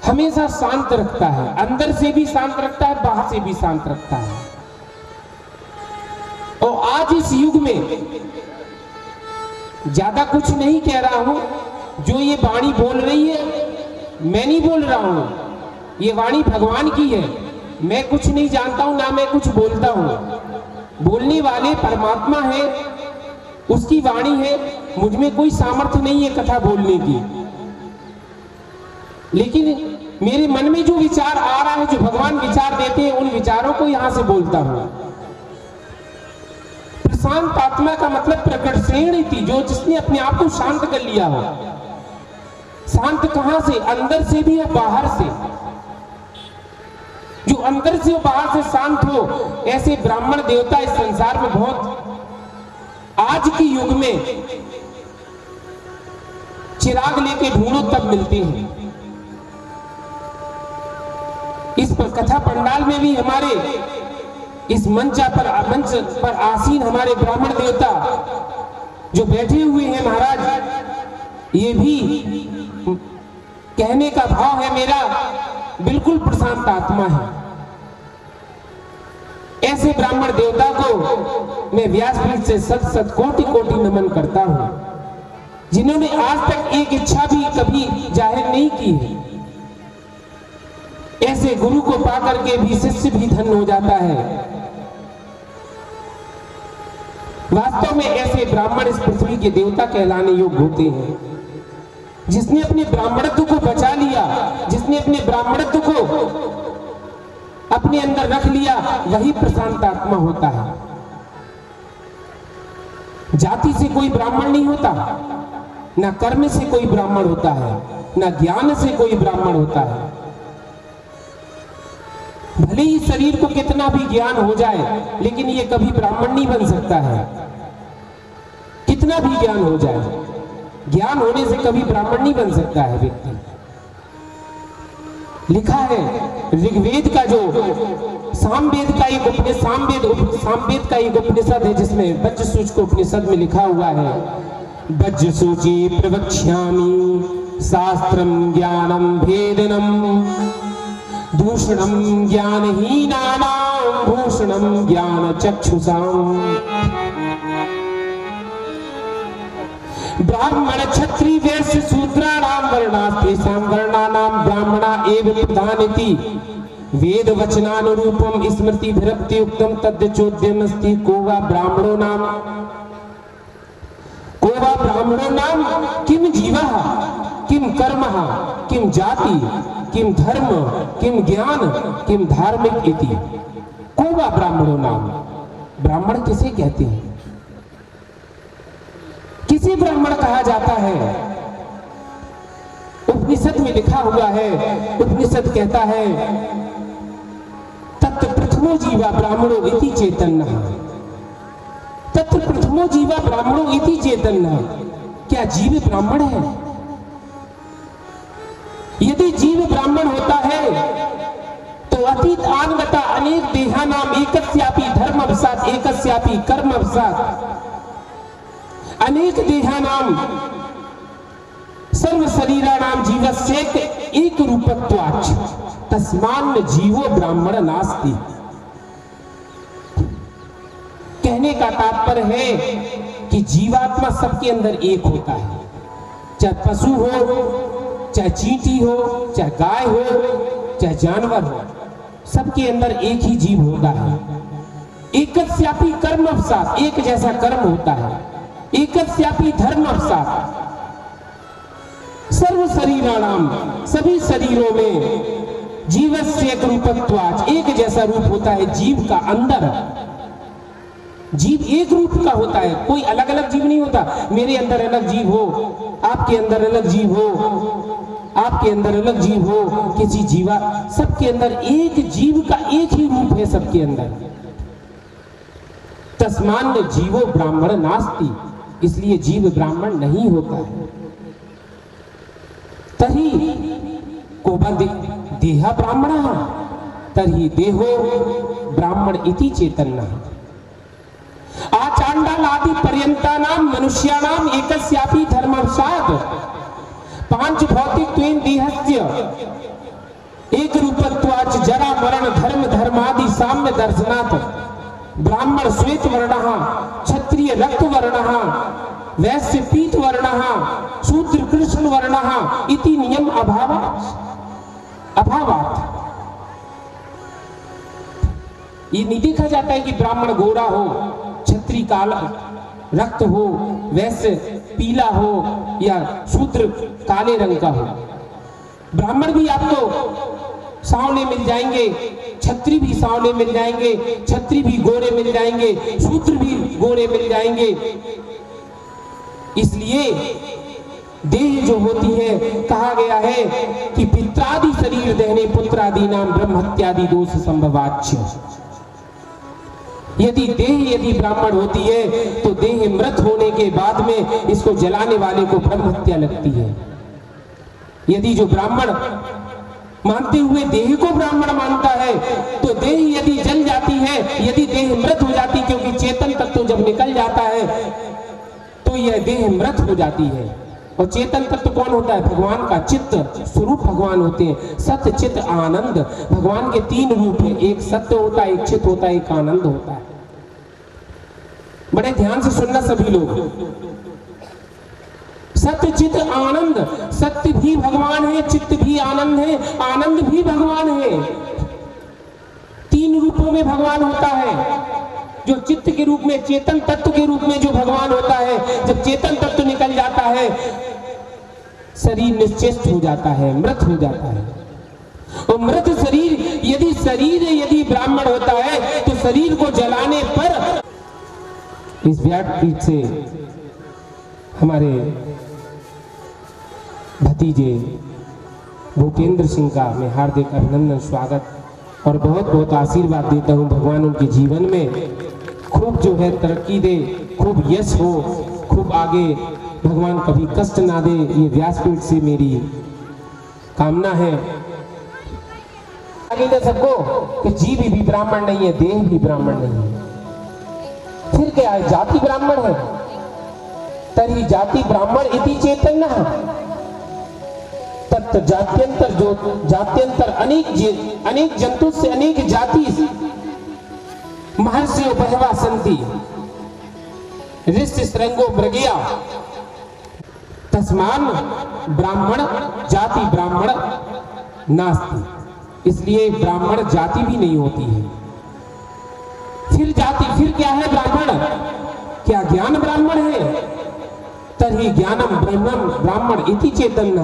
हमेशा शांत रखता है, अंदर से भी शांत रखता है, बाहर से भी शांत रखता है। और आज इस युग में ज्यादा कुछ नहीं कह रहा हूं, जो ये वाणी बोल रही है मैं नहीं बोल रहा हूं, ये वाणी भगवान की है। मैं कुछ नहीं जानता हूं, ना मैं कुछ बोलता हूं। बोलने वाले परमात्मा है, उसकी वाणी है। मुझ में कोई सामर्थ्य नहीं है कथा बोलने की, लेकिन मेरे मन में जो विचार आ रहा है, जो भगवान विचार देते हैं, उन विचारों को यहां से बोलता हूं। प्रशांत आत्मा का मतलब प्रकट श्रेणी थी, जो जिसने अपने आप को शांत कर लिया हो। शांत कहां से? अंदर से भी और बाहर से। जो अंदर से और बाहर से शांत हो, ऐसे ब्राह्मण देवता इस संसार में बहुत, आज के युग में चिराग लेके ढूंढो तब मिलते हैं। इस पर कथा पंडाल में भी हमारे इस मंच पर आसीन हमारे ब्राह्मण देवता जो बैठे हुए हैं महाराज, ये भी कहने का भाव है मेरा, बिल्कुल प्रशांत आत्मा है। ऐसे ब्राह्मण देवता को मैं व्यासपीठ से सत सत कोटि कोटि नमन करता हूं, जिन्होंने आज तक एक इच्छा भी कभी जाहिर नहीं की है। ऐसे गुरु को पाकर के भी शिष्य भी धन्य हो जाता है। वास्तव में ऐसे ब्राह्मण इस पृथ्वी के देवता कहलाने योग्य होते हैं। जिसने अपने ब्राह्मणत्व को बचा लिया, जिसने अपने ब्राह्मणत्व को अपने अंदर रख लिया, वही प्रशांत आत्मा होता है। जाति से कोई ब्राह्मण नहीं होता, ना कर्म से कोई ब्राह्मण होता है, ना ज्ञान से कोई ब्राह्मण होता है। भले ही शरीर को कितना भी ज्ञान हो जाए, लेकिन ये कभी ब्राह्मण नहीं बन सकता है। कितना भी ज्ञान हो जाए, ज्ञान होने से कभी ब्राह्मण नहीं बन सकता है व्यक्ति। लिखा है ऋग्वेद का जो सामवेद का एक उपनिषद है, जिसमें वज्रसूच उपनिषद में लिखा हुआ है, वज्रसूचि प्रवक्ष्यामि शास्त्रम ज्ञानम भेदनम दूषणम ज्ञानहीनानां भूषणम ज्ञान चक्षुषाम। ब्राह्मण क्षत्रिय वैश्य शूद्राणाम वर्णास्तेषां वर्णानां ब्राह्मणा एव प्रधानिति वेद वचनानुरूपम स्मृतिभिरप्ति उक्तम तद्चोद्यमस्ति को वा ब्राह्मणो नाम किम जीवः किम कर्मः किम जाति किम धर्म किम ज्ञान किम धार्मिक इति को वा ब्राह्मणो नाम। ब्राह्मण किसे कहते हैं? किसे ब्राह्मण कहा जाता है? उपनिषद में लिखा हुआ है, उपनिषद कहता है तत्र प्रथमो जीवा ब्राह्मणो इति चैतन्यः। तत्र प्रथमो जीवा ब्राह्मणो इति चैतन्यः। क्या जीव ब्राह्मण है? यदि जीव ब्राह्मण होता है तो अतीत आनगता अनेक देहानाम एकस्यापि धर्मवशात् एकस्यापि कर्मवशात् अनेक देहानाम सर्व शरीराणाम जीवस्य एक रूपत्वाच्च तस्मान्न जीवो ब्राह्मण नास्ति। कहने का तात्पर्य है कि जीवात्मा सबके अंदर एक होता है, चाहे पशु हो, चाहे चींटी हो, चाहे गाय हो, चाहे जानवर हो, सबके अंदर एक ही जीव होता है। एकस्यापि कर्मवशात्, एक जैसा कर्म होता है, एकस्यापि धर्मवशात् सर्व शरीराणाम, सभी शरीरों में जीवस्य एक रूपत्वाच्च, एक जैसा रूप होता है। जीव का अंदर, जीव एक रूप का होता है, कोई अलग अलग जीव नहीं होता। मेरे अंदर अलग जीव हो, आपके अंदर अलग जीव हो, आपके अंदर अलग जीव हो, किसी जीवा, सबके अंदर एक जीव का एक ही रूप है सबके अंदर। तस्मान्न जीवो ब्राह्मण नास्ति, इसलिए जीव ब्राह्मण नहीं होता है। तर्हि को देह ब्राह्मणः तर्हि देहो ब्राह्मण इति चैतन्यः। आचांडाल आदि पर्यंतानाम मनुष्याणाम एकस्यापि धर्मवशात् पांच भौतिक त्वेन देहस्य एक रूपत्वाच जरा मरण धर्म धर्मादि साम्य दर्शनात् ब्राह्मण श्वेत वर्णः क्षत्रिय रक्त वर्णः वैश्य पीत वर्णः शूद्र कृष्ण वर्णः इति नियम अभावात्। ये नहीं देखा जाता है कि ब्राह्मण गोरा हो, क्षत्रिय काला रक्त हो, वैश्य पीला हो या शूद्र काले रंग का हो। ब्राह्मण भी आपको सांवले मिल जाएंगे, क्षत्रिय भी सांवले मिल जाएंगे, क्षत्रिय भी गोरे मिल जाएंगे, शूद्र भी गोरे मिल जाएंगे। इसलिए देह जो होती है, कहा गया है कि पित्रादि शरीर दहने पुत्रादि नाम ब्रह्मत्यादि दोष संभवाच्य। यदि ब्राह्मण होती है तो देह मृत होने के बाद में इसको जलाने वाले को ब्रह्महत्या लगती है। यदि जो ब्राह्मण मानते हुए देह को ब्राह्मण मानता है तो देह यदि जल जाती है, यदि देह मृत हो जाती, क्योंकि चेतन तत्व जब निकल जाता है तो यह देह मृत हो जाती है। और चेतन तत्व कौन होता है? भगवान का चित्त स्वरूप भगवान होते हैं। सत्य चित्त आनंद, भगवान के तीन रूप हैं, एक सत्य होता है, एक चित्त होता है, एक आनंद होता है। बड़े ध्यान से सुनना सभी लोग। सत्य चित्त आनंद, सत्य भी भगवान है, चित्त भी आनंद है, आनंद भी भगवान है। तीन रूपों में भगवान होता है। जो चित्त के रूप में, चेतन तत्व के रूप में जो भगवान होता है, जब चेतन तत्व निकल जाता है शरीर निश्चेष्ट हो जाता है, मृत हो जाता है। और मृत शरीर यदि ब्राह्मण होता है तो शरीर को जलाने पर, इस व्यासपीठ से हमारे भतीजे भूपेंद्र सिंह का मैं हार्दिक अभिनंदन, स्वागत और बहुत बहुत आशीर्वाद देता हूं। भगवान उनके जीवन में खूब जो है तरक्की दे, खूब यश हो, खूब आगे भगवान कभी कष्ट ना दे, ये व्यासपीठ से मेरी कामना है। आगे दे सबको कि जीव भी ब्राह्मण नहीं है, देह भी ब्राह्मण नहीं है। फिर क्या है? जाति ब्राह्मण है। तरी जाति ब्राह्मण इति चैतन्य तत् जात्यंतर, जो जात्यंतर अनेक जंतु से अनेक जाति महर्षि बहवा संति ऋषि श्रृंगो मृगया तस्मान ब्राह्मण जाति ब्राह्मण नास्ति। इसलिए ब्राह्मण जाति भी नहीं होती है। फिर क्या है ब्राह्मण? क्या ज्ञान ब्राह्मण है? तर्हि ज्ञानम ब्रह्मम ब्राह्मण इति चैतन्य।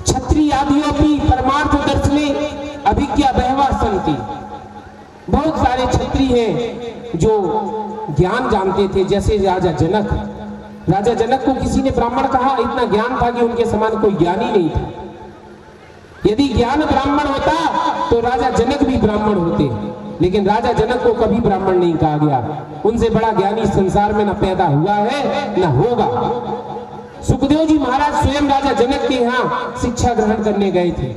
क्षत्रिय आदियोपि परमार्थ दर्शने अभिज्ञा बहवा संति। बहुत सारे क्षत्रिय हैं जो ज्ञान जानते थे, जैसे राजा जनक को किसी ने ब्राह्मण कहा, इतना ज्ञान था कि उनके समान कोई ज्ञानी नहीं था। यदि ज्ञान ब्राह्मण होता तो राजा जनक भी ब्राह्मण होते, लेकिन राजा जनक को कभी ब्राह्मण नहीं कहा गया। उनसे बड़ा ज्ञानी संसार में न पैदा हुआ है न होगा। सुखदेव जी महाराज स्वयं राजा जनक के यहाँ शिक्षा ग्रहण करने गए थे।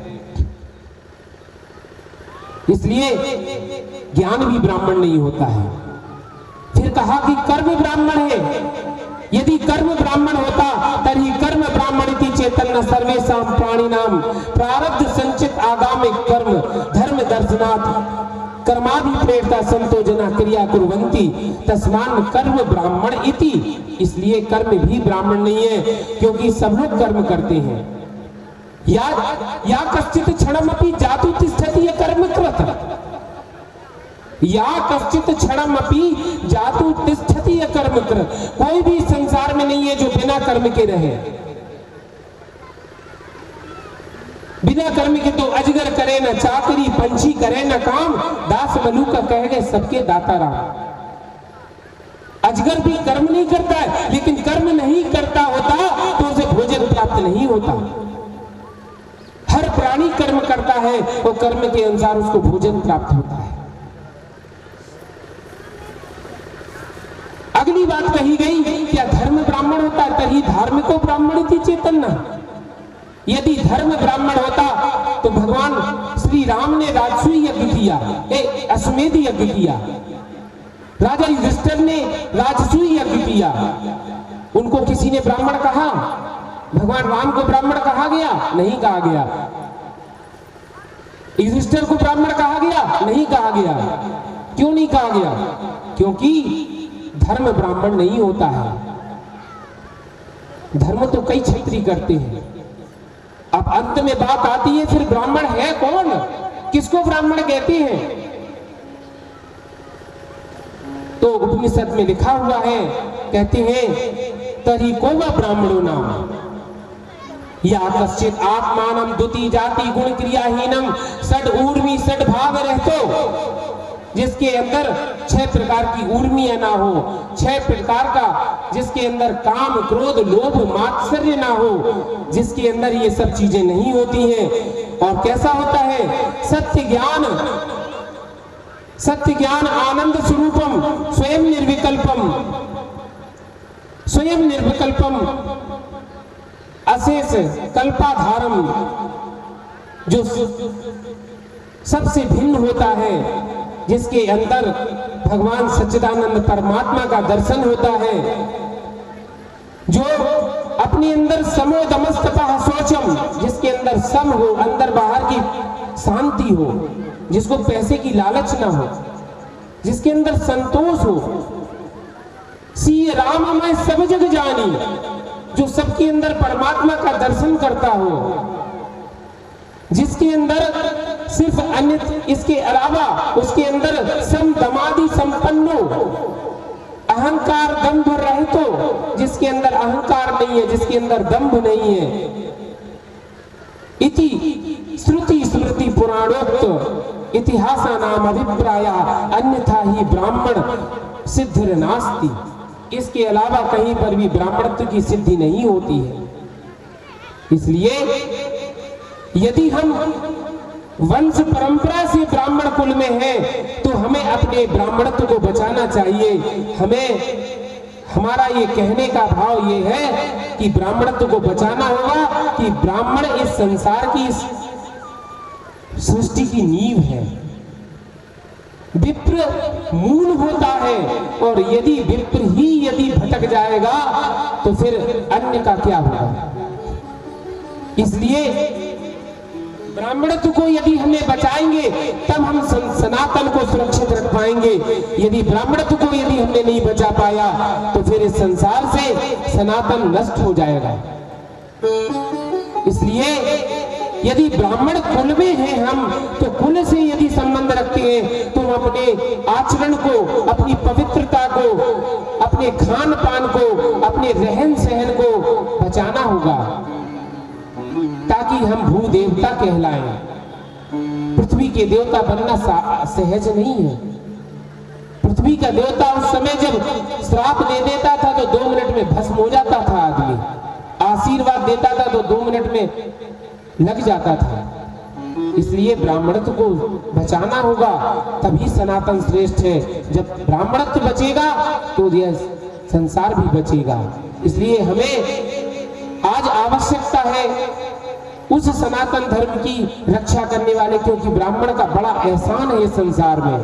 इसलिए ज्ञान भी ब्राह्मण नहीं होता है। फिर कहा कि कर्म ब्राह्मण है। यदि कर्म ब्राह्मण होता तभी कर्म ब्राह्मणिति चैतन्य सर्वेषां प्राणिनां प्रारब्ध संचित आगामी कर्म धर्म दर्शनात् कर्मादि प्रेरता संतो जना क्रिया कुर्वन्ति तस्मान कर्म ब्राह्मण इति। इसलिए कर्म भी ब्राह्मण नहीं है, क्योंकि सब लोग कर्म करते हैं। या कश्चित क्षणमपि जातु तिष्ठति कर्म कृत, या कश्चित क्षणमपि जातु तिष्ठति कर्म कृत। कोई भी संसार में नहीं है जो बिना कर्म के रहे। बिना कर्म के तो अजगर करे न चाकरी, पंछी करे न काम, दास मलूका कह गए सबके दाता राम। अजगर भी कर्म नहीं करता है, लेकिन कर्म नहीं करता होता तो उसे भोजन प्राप्त नहीं होता। हर प्राणी कर्म करता है और कर्म के अनुसार उसको भोजन प्राप्त होता है। अगली बात कही गई, क्या धर्म ब्राह्मण होता है? तभी धार्मिको ब्राह्मणिति चैतन्य। यदि धर्म ब्राह्मण होता तो भगवान श्री राम ने राजसूय यज्ञ किया, अश्वमेध यज्ञ किया। राजा युधिष्ठिर ने राजसूय यज्ञ किया। उनको किसी ने ब्राह्मण कहा? भगवान राम को ब्राह्मण कहा गया? नहीं कहा गया। युधिष्ठिर को ब्राह्मण कहा गया? नहीं कहा गया। क्यों नहीं कहा गया? क्योंकि धर्म ब्राह्मण नहीं होता है। धर्म तो कई क्षत्रिय करते हैं। अब अंत में बात आती है फिर ब्राह्मण है कौन? किसको ब्राह्मण कहते हैं? तो उपनिषद में लिखा हुआ है, कहते हैं तरी को व ब्राह्मणो नाम या कश्चित आत्मानम द्वितीय जाति गुण क्रियाहीनम षड ऊर्मी षड भाव रहतो, जिसके अंदर 6 प्रकार की ऊर्मियां ना हो, 6 प्रकार का जिसके अंदर काम क्रोध लोभ मात्सर्य ना हो, जिसके अंदर ये सब चीजें नहीं होती हैं। और कैसा होता है? सत्य ज्ञान आनंद स्वरूपम स्वयं निर्विकल्पम अशेष कल्पाधारम, जो सबसे भिन्न होता है, जिसके अंदर भगवान सच्चिदानंद परमात्मा का दर्शन होता है, जो अपने अंदर समोदमस्तपः शौचम, जिसके अंदर सम हो, अंदर बाहर की शांति हो, जिसको पैसे की लालच ना हो, जिसके अंदर संतोष हो। सी राम मैं सब जग जानी, जो सबके अंदर परमात्मा का दर्शन करता हो, जिसके अंदर सिर्फ अन्य इसके अलावा उसके अंदर सम दमादि संपन्नो अहंकार दंभ रहितो, जिसके अंदर अहंकार नहीं है, जिसके अंदर दंभ नहीं है। इति श्रुति स्मृति पुराणोक्त इतिहासा नाम अभिप्राय अन्यथा ही ब्राह्मण सिद्धिर नास्ति। इसके अलावा कहीं पर भी ब्राह्मणत्व की सिद्धि नहीं होती है। इसलिए यदि हम वंश परंपरा से ब्राह्मण कुल में हैं, तो हमें अपने ब्राह्मणत्व को बचाना चाहिए। हमारा ये कहने का भाव ये है कि ब्राह्मणत्व को बचाना होगा, कि ब्राह्मण इस संसार की सृष्टि की नींव है, विप्र मूल होता है, और यदि विप्र ही भटक जाएगा तो फिर अन्य का क्या होगा। इसलिए ब्राह्मणत्व को यदि हमें बचाएंगे तब हम सनातन को सुरक्षित रख पाएंगे। यदि ब्राह्मणत्व को यदि हमने नहीं बचा पाया तो फिर इस संसार से सनातन नष्ट हो जाएगा। इसलिए यदि ब्राह्मण कुल में हैं हम, तो कुल से यदि संबंध रखते हैं तो अपने आचरण को, अपनी पवित्रता को, अपने खान पान को, अपने रहन सहन को बचाना होगा, ताकि हम भू देवता कहलाएं। पृथ्वी के देवता बनना सहज नहीं है। पृथ्वी का देवता उस समय जब श्राप दे देता था तो 2 मिनट में भस्म हो जाता था आदमी, आशीर्वाद देता था तो 2 मिनट में लग जाता था। इसलिए ब्राह्मणत्व को बचाना होगा, तभी सनातन श्रेष्ठ है। जब ब्राह्मणत्व बचेगा तो यह संसार भी बचेगा। इसलिए हमें आज आवश्यकता है उस सनातन धर्म की रक्षा करने वाले, क्योंकि ब्राह्मण का बड़ा एहसान है इस संसार में।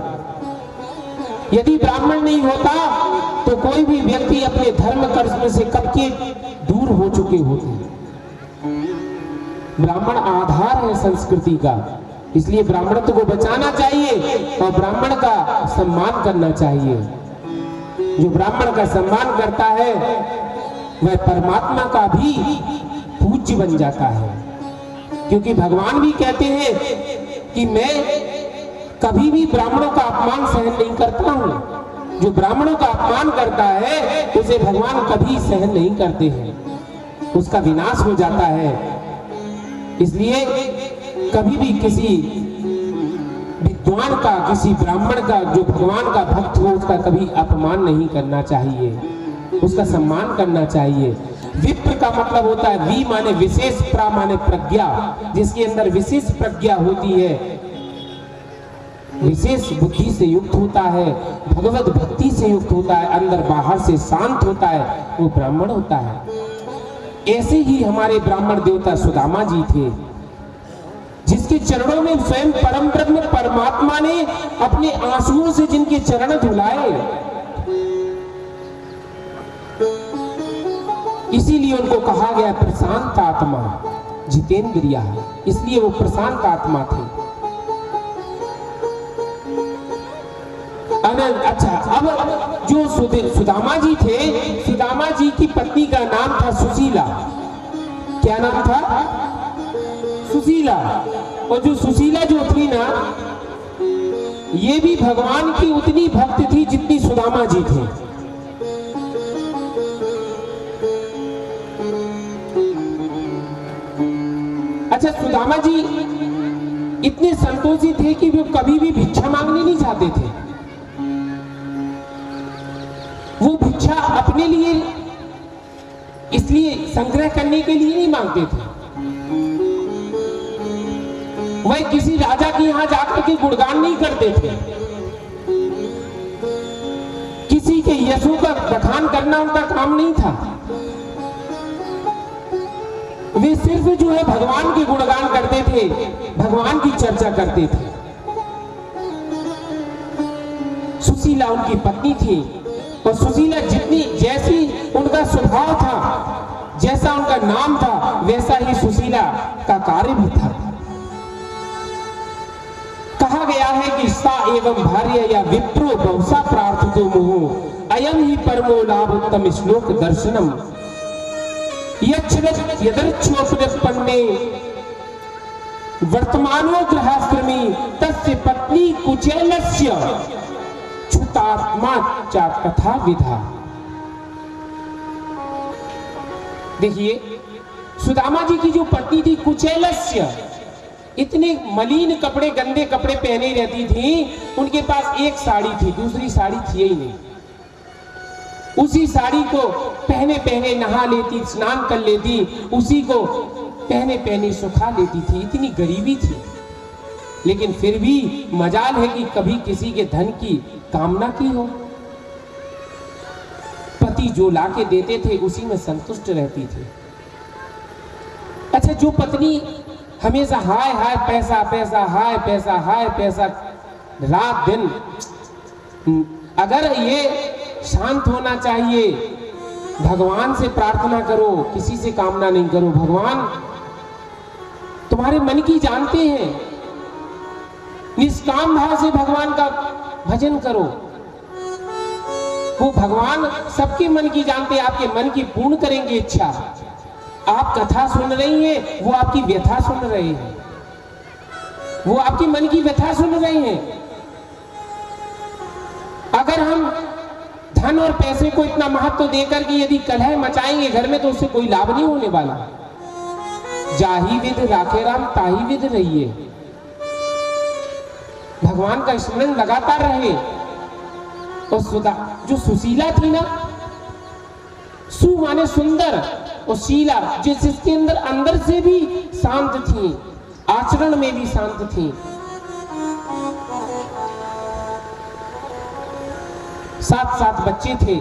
यदि ब्राह्मण नहीं होता तो कोई भी व्यक्ति अपने धर्म कर्म से कब के दूर हो चुके होते। ब्राह्मण आधार है संस्कृति का, इसलिए ब्राह्मणत्व को बचाना चाहिए और ब्राह्मण का सम्मान करना चाहिए। जो ब्राह्मण का सम्मान करता है वह परमात्मा का भी पूज्य बन जाता है, क्योंकि भगवान भी कहते हैं कि मैं कभी भी ब्राह्मणों का अपमान सहन नहीं करता हूं। जो ब्राह्मणों का अपमान करता है उसे भगवान कभी सहन नहीं करते हैं, उसका विनाश हो जाता है। इसलिए कभी भी किसी विद्वान का, किसी ब्राह्मण का, जो भगवान का भक्त हो, उसका कभी अपमान नहीं करना चाहिए, उसका सम्मान करना चाहिए। विप्र का मतलब होता है वी माने विशेष, प्रा माने प्रज्ञा, जिसके अंदर विशेष प्रज्ञा होती है, विशेष बुद्धि से युक्त होता है, भगवत भक्ति से युक्त होता है, अंदर बाहर से शांत होता है, वो ब्राह्मण होता है। ऐसे ही हमारे ब्राह्मण देवता सुदामा जी थे, जिसके चरणों में स्वयं परम ब्रह्म परमात्मा ने अपने आंसुओं से जिनके चरण धुलाए। इसीलिए उनको कहा गया प्रशांत आत्मा, जितेंद्रिया, इसलिए वो प्रशांत आत्मा थे। अच्छा, अब जो सुदामा जी थे, सुदामा जी की पत्नी का नाम था सुशीला। क्या नाम था? सुशीला। और जो सुशीला जो थी ना, ये भी भगवान की उतनी भक्त थी जितनी सुदामा जी थे। अच्छा, सुदामा जी इतने संतोषी थे कि वो कभी भी भिक्षा मांगने नहीं जाते थे। वो भिक्षा अपने लिए, इसलिए संग्रह करने के लिए नहीं मांगते थे। वह किसी राजा के यहां जाकर के गुणगान नहीं करते थे। किसी के यशों का बखान करना उनका काम नहीं था। वे सिर्फ जो है भगवान के गुणगान करते थे, भगवान की चर्चा करते थे। सुशीला उनकी पत्नी थी, और सुशीला जितनी, जैसी उनका स्वभाव था, जैसा उनका नाम था, वैसा ही सुशीला का कार्य भी था। कहा गया है कि सा एवं भार्य या विप्रो बहुसा प्रार्थितो मुहुः अयम ही परमो लाभ उत्तम श्लोक दर्शनम यदर्च्छोपन्ने वर्तमानो गृहाश्रमी तस्य पत्नी कुचेलस्य छुतात्मा च तथा विधा। देखिए, सुदामा जी की जो पत्नी थी कुचेलस्य, इतने मलिन कपड़े, गंदे कपड़े पहने रहती थी। उनके पास एक साड़ी थी, दूसरी साड़ी थी ही नहीं। उसी साड़ी को पहने पहने नहा लेती, स्नान कर लेती, उसी को पहने पहने सुखा लेती थी। इतनी गरीबी थी, लेकिन फिर भी मजाल है कि कभी किसी के धन की कामना की हो। पति जो लाके देते थे उसी में संतुष्ट रहती थी। अच्छा, जो पत्नी हमेशा हाय हाय पैसा पैसा, हाय पैसा हाय पैसा, रात दिन, अगर ये शांत होना चाहिए, भगवान से प्रार्थना करो, किसी से कामना नहीं करो। भगवान तुम्हारे मन की जानते हैं, निष्काम भाव से भगवान का भजन करो। वो भगवान सबके मन की जानते हैं, आपके मन की पूर्ण करेंगे इच्छा। आप कथा सुन रही हैं, वो आपकी व्यथा सुन रहे हैं, वो आपकी मन की व्यथा सुन रहे हैं। अगर हम धन और पैसे को इतना महत्व देकर के यदि कलह मचाएंगे घर में, तो उससे कोई लाभ नहीं होने वाला। जाही विध राखे राम ताही विध रहिए। भगवान का स्मरण लगातार रहे। और जो सुशीला थी ना, सु माने सुंदर, और शीला जिसके अंदर से भी शांत थी, आचरण में भी शांत थी। 7 बच्चे थे,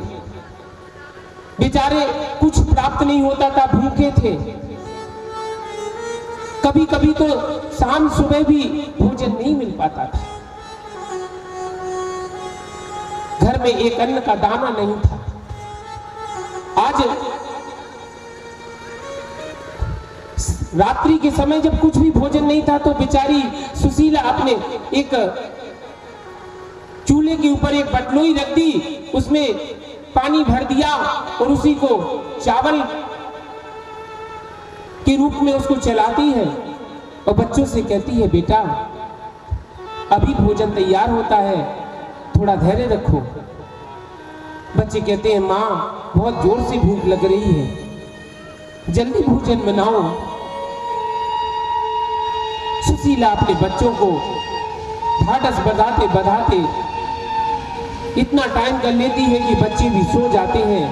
बेचारे कुछ प्राप्त नहीं होता था, भूखे थे। कभी कभी तो शाम सुबह भी भोजन नहीं मिल पाता था। घर में एक अन्न का दाना नहीं था। आज रात्रि के समय जब कुछ भी भोजन नहीं था, तो बेचारी सुशीला अपने एक चूल्हे के ऊपर एक बटलोई रख दी, उसमें पानी भर दिया और उसी को चावल के रूप में उसको चलाती है और बच्चों से कहती है, बेटा अभी भोजन तैयार होता है, थोड़ा धैर्य रखो। बच्चे कहते हैं, माँ बहुत जोर से भूख लग रही है, जल्दी भोजन बनाओ। सुशीला अपने बच्चों को ढाढ़स बंधाते बंधाते इतना टाइम कर लेती है कि बच्चे भी सो जाते हैं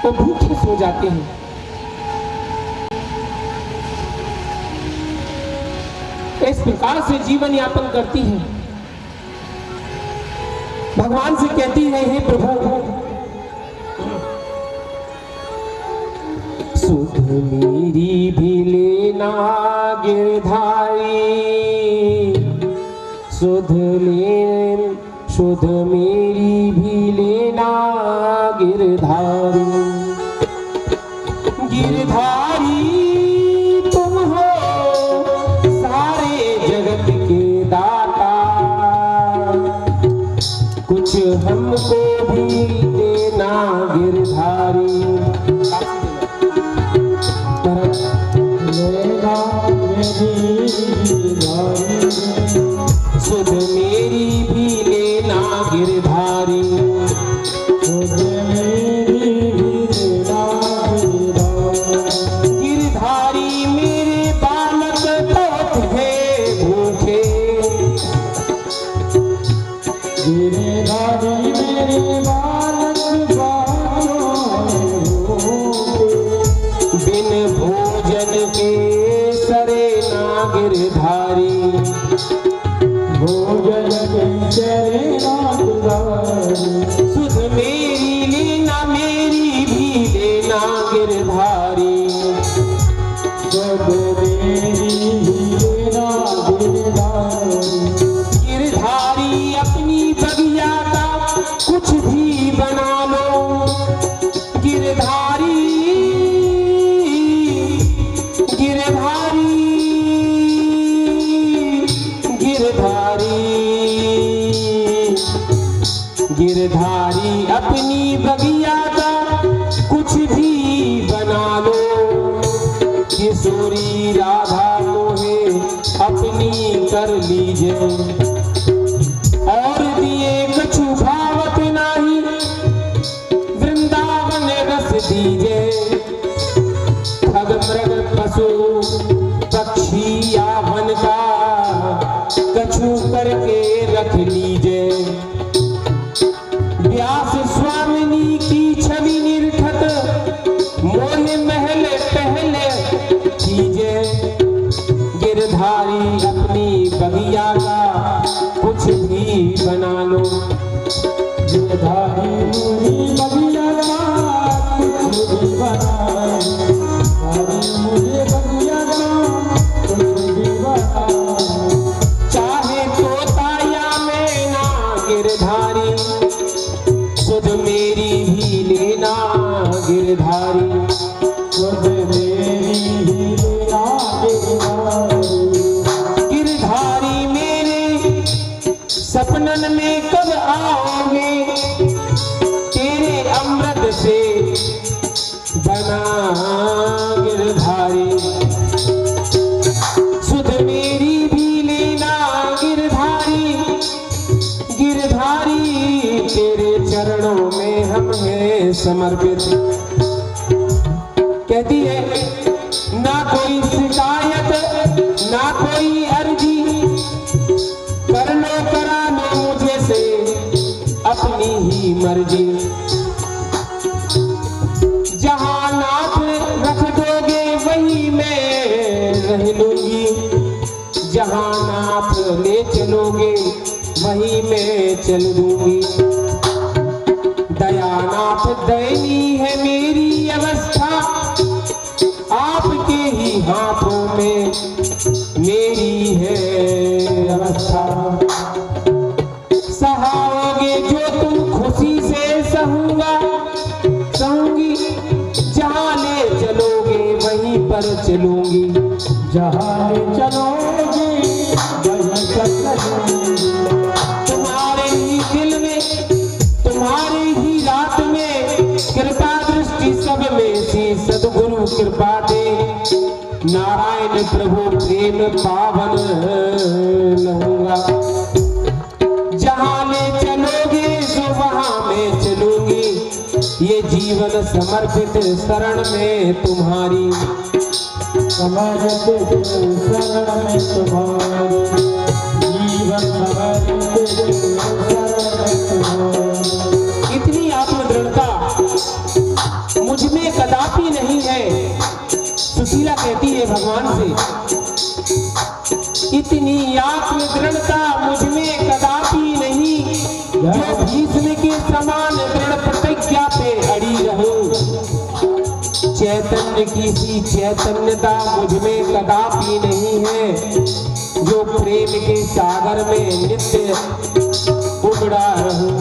और भूखे सो जाते हैं। इस प्रकार से जीवन यापन करती है। भगवान से कहती है, हे प्रभु सुध मेरी भी लेना गिरधारी, सुध मेरी भी लेना गिरधारी। सुध मेरी भी लेना गिरधारी। गिरधारी मेरे बालक बहुत है भूखे। गिरधारी मेरे बालक बिन भोजन के सरे ना गिरधारी। भोजन के सरे ना गिरधारी। सुध मेरी लेना मेरी भी लेना गिरधारी। सुध मेरी लेना गिरधारी। गिरधारी अपनी बगिया का कुछ भी बना लो। गिरधारी गिरधारी गिरधारी गिरधारी अपनी बगिया का कुछ भी बना लो। किशोरी राधा मोहे अपनी कर लीजिए। और दिए कछु भावत नाही वृंदावन रस दीजे। खग मृग पशु पक्षी या वन का कछु करके रख लीजे। व्यास स्वामिनी की छवि निरखत मोहे महल पहले कीजे। गिरधारी अपनी बगिया का कुछ भी बना लो। गिरधारी मुझे बगिया का कुछ भी बना लो। मुझे बगिया का कुछ भी बना लो। चाहे तोता या मैना गिरधारी। सुध मेरी भी लेना गिरधारी। सुध मेरी भी लेना गिरधारी। गिरधारी मेरे सपनन में कब आओगे। तेरे अमृत से बना गिरधारी। सुध मेरी भी लेना गिरधारी। गिरधारी तेरे चरणों में हम हैं समर्पित। कहती है ना कोई शिकायत ना कोई अर्जी। कर लो करा लो मुझे से अपनी ही मर्जी। जहां नाथ रख दोगे वही मैं रह लूंगी। जहां नाथ ले चलोगे वही मैं चल दूंगी। दयानाथ दयनीय है मेरी अवस्था। आपके ही हाथों में मेरी है अवस्था। सहाओगे जो तुम खुशी से सहूंगा सहूंगी। जहां ले चलोगे वहीं पर चलूंगी। जहाँ ले चलोगे वहीं पर चलूंगी। तुम्हारे ही दिल में तुम्हारी ही रात में कृपा दृष्टि सब में सी सद्गुरु कृपा दे। नारायण प्रभु प्रेम पावन रहूंगा। जहां ले चलोगे तो वहां मैं चलूंगी। ये जीवन समर्पित शरण में तुम्हारी। समर्पित शरण में तुम्हारी। जीवन समर्पित शरण में तुम्हारी। इतनी आत्मदृढ़ता मुझ में कदापि नहीं है। सुशीला कहती है भगवान से, इतनी आत्मदृढ़ता मुझ में कदापि नहीं। जो भीष्म के समान दृढ़ प्रतिज्ञा पे अड़ी रहूं। चैतन्य की सी चैतन्यता मुझ में कदापि नहीं है। जो प्रेम के सागर में नित्य उबड़ा रहूं।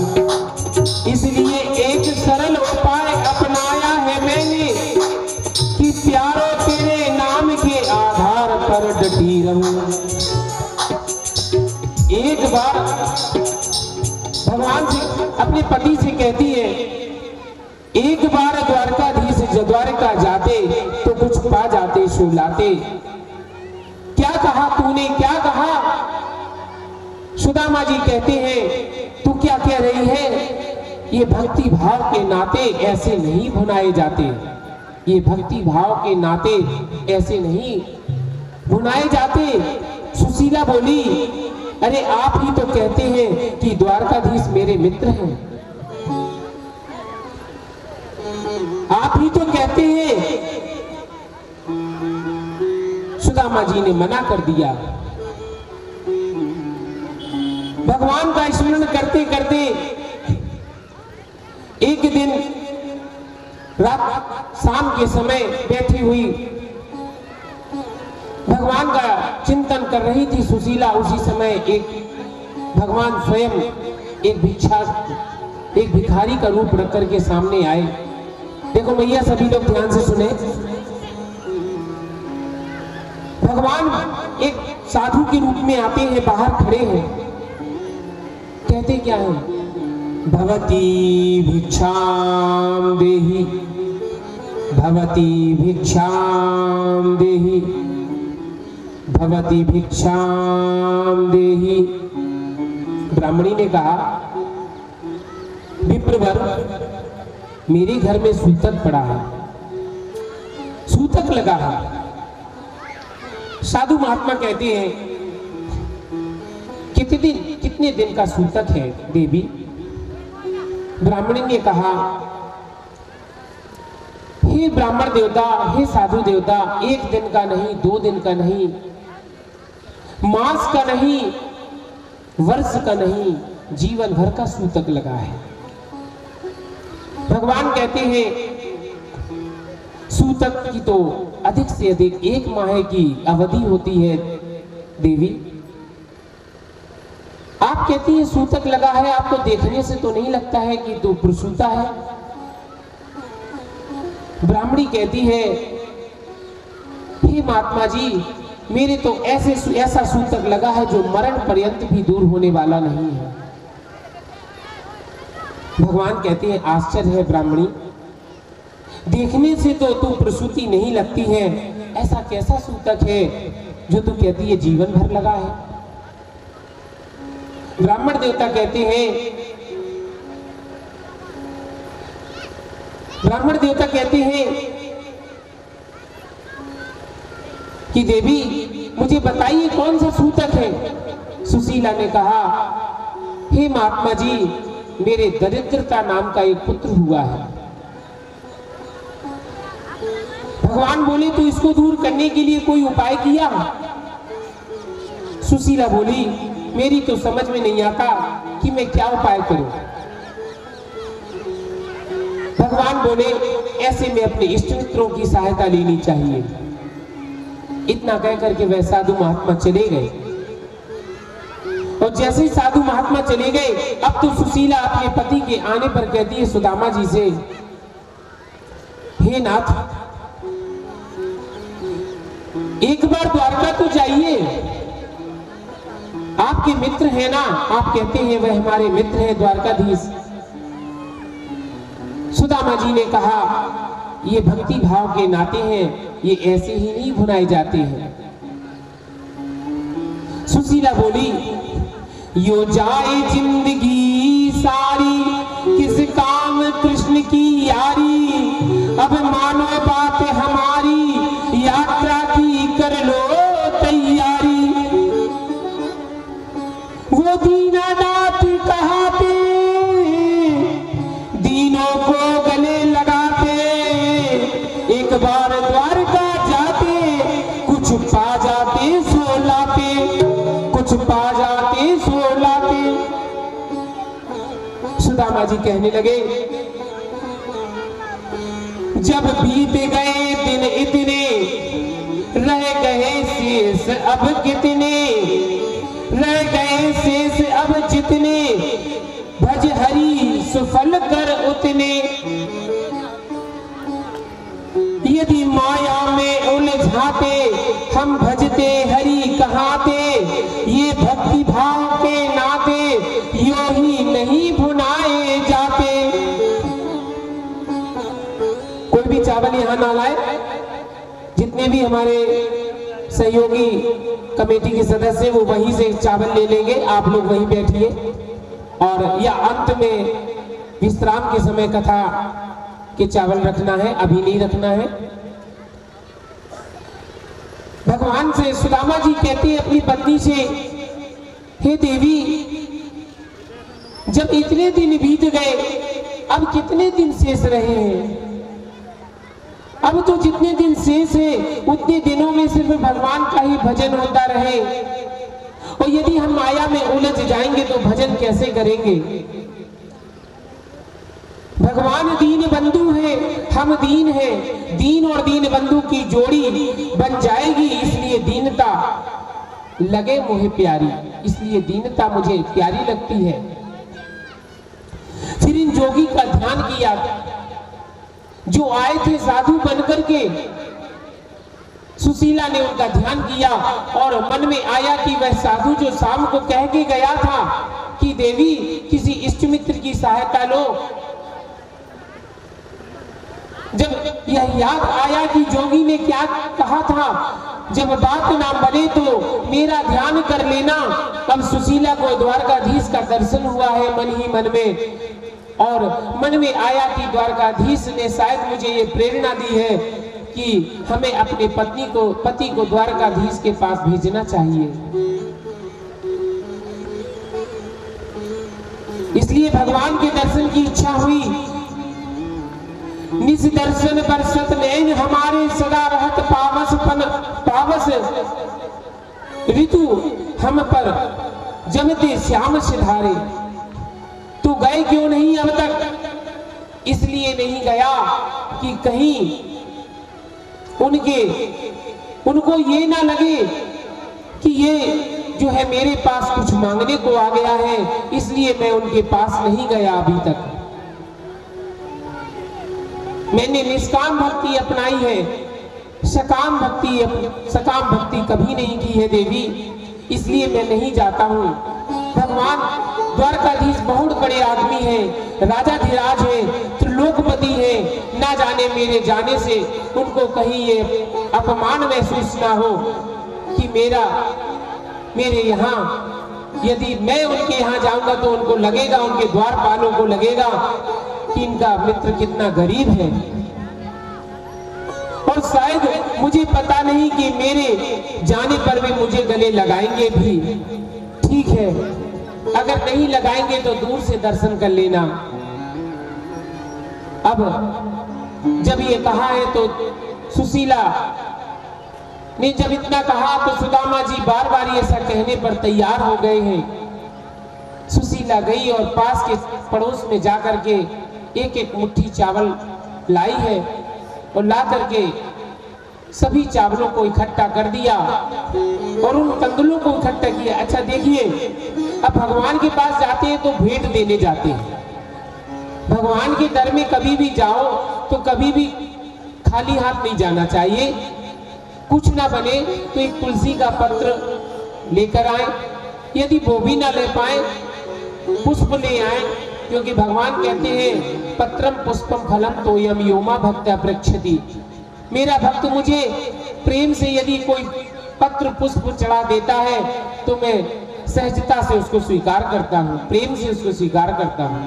इसलिए एक सरल उपाय अपनाया है मैंने कि प्यारो तेरे नाम के आधार पर डटी रहूं। एक बार भगवान से अपने पति से कहती है, एक बार द्वारकाधीश द्वारका जाते तो कुछ पा जाते सो लाते। कहा तूने, क्या कहा? सुदामा जी कहते हैं तू क्या कह रही है? ये भक्ति भाव के नाते ऐसे नहीं भुनाए जाते, ये भक्ति भाव के नाते ऐसे नहीं भुनाए जाते। सुशीला बोली, अरे आप ही तो कहते हैं कि द्वारकाधीश मेरे मित्र हैं, आप ही तो कहते हैं। सुदामा जी ने मना कर दिया। भगवान का स्मरण करते करते एक दिन रात शाम के समय बैठी हुई भगवान का चिंतन कर रही थी सुशीला। उसी समय एक भगवान स्वयं एक भिखारी का रूप रख करके सामने आए। देखो मैया, सभी लोग ध्यान से सुने। भगवान एक साधु के रूप में आते हैं, बाहर खड़े हैं, कहते क्या है? भवती भिक्षाम देहि, भवती भिक्षाम देहि, भवती भिक्षाम देहि। ब्राह्मणी ने कहा, विप्रवर, मेरे घर में सूतक पड़ा है, सूतक लगा है। साधु महात्मा कहते हैं, कितने दिन का सूतक है देवी? ब्राह्मणी ने कहा, हे ब्राह्मण देवता, हे साधु देवता, एक दिन का नहीं, 2 दिन का नहीं, मास का नहीं, वर्ष का नहीं, जीवन भर का सूतक लगा है। भगवान कहते हैं सूतक की तो अधिक से अधिक 1 माह की अवधि होती है देवी। आप कहती है सूतक लगा है, आपको देखने से तो नहीं लगता है कि तो प्रसूता है। ब्राह्मणी कहती है, हे महात्मा जी, मेरे तो ऐसा सूतक लगा है जो मरण पर्यंत भी दूर होने वाला नहीं है। भगवान कहते हैं, आश्चर्य है ब्राह्मणी, देखने से तो तू प्रसूति नहीं लगती है, ऐसा कैसा सूतक है जो तू कहती है जीवन भर लगा है? ब्राह्मण देवता कहते हैं, ब्राह्मण देवता कहते हैं कि देवी मुझे बताइए कौन सा सूतक है? सुशीला ने कहा, हे महात्मा जी, मेरे दरिद्रता नाम का एक पुत्र हुआ है। भगवान बोले, तो इसको दूर करने के लिए कोई उपाय किया? सुशीला बोली, मेरी तो समझ में नहीं आता कि मैं क्या उपाय करूं। भगवान बोले, ऐसे में अपने इष्ट मित्रों की सहायता लेनी चाहिए। इतना कह करके वह साधु महात्मा चले गए। और जैसे ही साधु महात्मा चले गए, अब तो सुशीला अपने पति के आने पर कहती है सुदामा जी से, हे नाथ, एक बार द्वारका तो जाइए, आपके मित्र हैं ना? आप कहते हैं वह हमारे मित्र हैं द्वारकाधीश। सुदामा जी ने कहा, ये भक्ति भाव के नाते हैं, ये ऐसे ही नहीं भुनाए जाते हैं। सुशीला बोली, यो जाए जिंदगी सारी, किस काम कृष्ण की यारी, अब मानो बात हमारी, यात्रा की कर लो तैयारी। वो दीनानाथ कहाते, दीनों को गले लगाते, एक बार द्वारका जाते, कुछ पा जाते सो लाते, कुछ पा जाते सो लाते। सुदामा जी कहने लगे, जब बीत गए दिन इतने, रह गए शेष अब कितने, रह गए शेष अब जितने, भज हरि सुफल कर उतने। यदि माया में उलझाते, हम भजते हरि कहाते, ये भक्ति भाव के नाते यो ही नहीं भुनाए जाते। कोई भी चावल यहाँ ना लाए, जितने भी हमारे सहयोगी कमेटी के सदस्य वो वहीं से चावल ले लेंगे, आप लोग वहीं बैठिए। और या अंत में विश्राम के समय कथा के चावल रखना है, अभी नहीं रखना है। भगवान से सुदामा जी कहते हैं अपनी पत्नी से, हे देवी, जब इतने दिन बीत गए, अब कितने दिन शेष रहे हैं? अब तो जितने दिन शेष है उतने दिनों में सिर्फ भगवान का ही भजन होता रहे। और यदि हम माया में उलझ जाएंगे तो भजन कैसे करेंगे? भगवान दीन बंधु है, हम दीन हैं। दीन और दीन बंधु की जोड़ी बन जाएगी, इसलिए दीनता लगे मुझे प्यारी, इसलिए दीनता मुझे प्यारी लगती है। फिर इन जोगी का ध्यान किया, जो आए थे साधु बनकर के। सुशीला ने उनका ध्यान किया और मन में आया कि वह साधु जो शाम को कह के गया था कि देवी किसी इष्ट मित्र की सहायता लो, जब यह याद आया कि जोगी ने क्या कहा था, जब बात ना बने तो मेरा ध्यान कर लेना। अब सुशीला को द्वारकाधीश का दर्शन हुआ है मन ही मन में, और मन में आया कि द्वारकाधीश ने शायद मुझे ये प्रेरणा दी है कि हमें अपने पति को द्वारकाधीश के पास भेजना चाहिए। इसलिए भगवान के दर्शन की इच्छा हुई। निज दर्शन बरसत नैन हमारे, सदा रहत पावस ऋतु हम पर, जमते श्याम सिधारे। तू गए क्यों नहीं अब तक? इसलिए नहीं गया कि कहीं उनको ये ना लगे कि ये जो है मेरे पास कुछ मांगने को आ गया है, इसलिए मैं उनके पास नहीं गया अभी तक। मैंने निष्काम भक्ति अपनाई है, सकाम भक्ति कभी नहीं की है देवी, इसलिए मैं नहीं जाता हूँ। भगवान द्वारकाधीश बहुत बड़े आदमी हैं, राजाधिराज हैं, त्रिलोकपति हैं। ना जाने मेरे जाने से उनको कहीं ये अपमान महसूस ना हो कि मेरे यहाँ, यदि मैं उनके यहाँ जाऊंगा तो उनको लगेगा, उनके द्वारपालों को लगेगा कि इनका मित्र कितना गरीब है। और शायद मुझे पता नहीं कि मेरे जाने पर भी मुझे गले लगाएंगे भी। ठीक है, अगर नहीं लगाएंगे तो दूर से दर्शन कर लेना। अब जब ये कहा है तो सुशीला ने जब इतना कहा तो सुदामा जी बार बार ऐसा कहने पर तैयार हो गए हैं। सुशीला गई और पास के पड़ोस में जाकर के एक एक मुट्ठी चावल लाई है और ला करके सभी चावलों को इकट्ठा कर दिया और उन कंदलों को इकट्ठा किया। अच्छा देखिए, अब भगवान के पास जाते हैं तो भेंट देने जाते हैं। भगवान के दर में कभी भी जाओ तो कभी भी खाली हाथ नहीं जाना चाहिए। कुछ ना बने तो एक तुलसी का पत्र लेकर आए, यदि वो भी ना ले पाए पुष्प ले आए, क्योंकि भगवान कहते हैं पत्रम पुष्पम फलम तोयम योमा भक्त्या पृच्छति। मेरा भक्त मुझे प्रेम से यदि कोई पत्र पुष्प चढ़ा देता है तो मैं सहजता से उसको स्वीकार करता हूं, प्रेम से उसको स्वीकार करता हूं।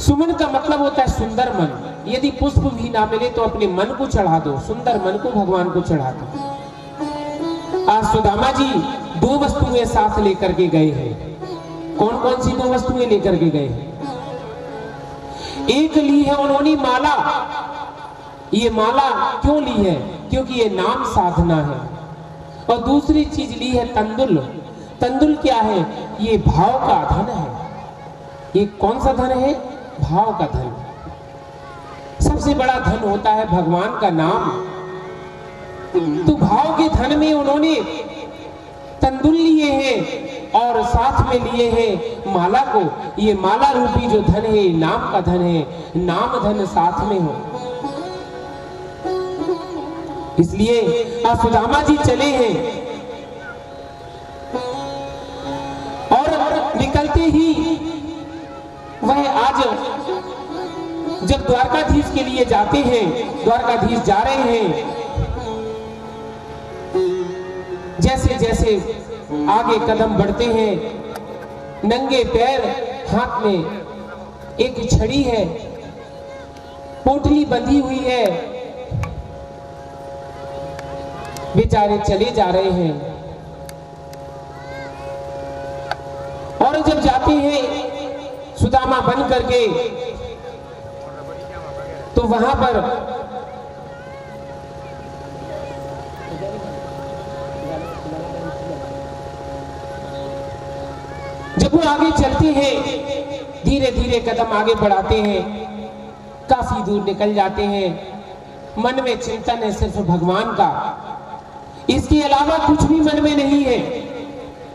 सुमन का मतलब होता है सुंदर मन। यदि पुष्प भी ना मिले तो अपने मन को चढ़ा दो, सुंदर मन को भगवान को चढ़ा दो। आज सुदामा जी 2 वस्तुएं साथ लेकर के गए हैं। कौन कौन सी 2 वस्तुएं लेकर के गए हैं? एक ली है उन्होंने माला। ये माला क्यों ली है? क्योंकि ये नाम साधना है। और दूसरी चीज ली है तंदुल। तंदुल क्या है? ये भाव का धन है। ये कौन सा धन है? भाव का धन। सबसे बड़ा धन होता है भगवान का नाम। तो भाव के धन में उन्होंने तंदुल लिए हैं और साथ में लिए हैं माला को। ये माला रूपी जो धन है नाम का धन है, नाम धन साथ में हो। इसलिए सुदामा जी चले हैं और निकलते ही वह आज जब द्वारकाधीश के लिए जाते हैं, द्वारकाधीश जा रहे हैं जैसे जैसे आगे कदम बढ़ते हैं, नंगे पैर, हाथ में एक छड़ी है, पोटली बंधी हुई है, बेचारे चले जा रहे हैं। और जब जाते हैं सुदामा बन करके, तो वहां पर जब वो आगे चलते हैं, धीरे धीरे कदम आगे बढ़ाते हैं, काफी दूर निकल जाते हैं, मन में चिंतन है सिर्फ भगवान का, इसके अलावा कुछ भी मन में नहीं है,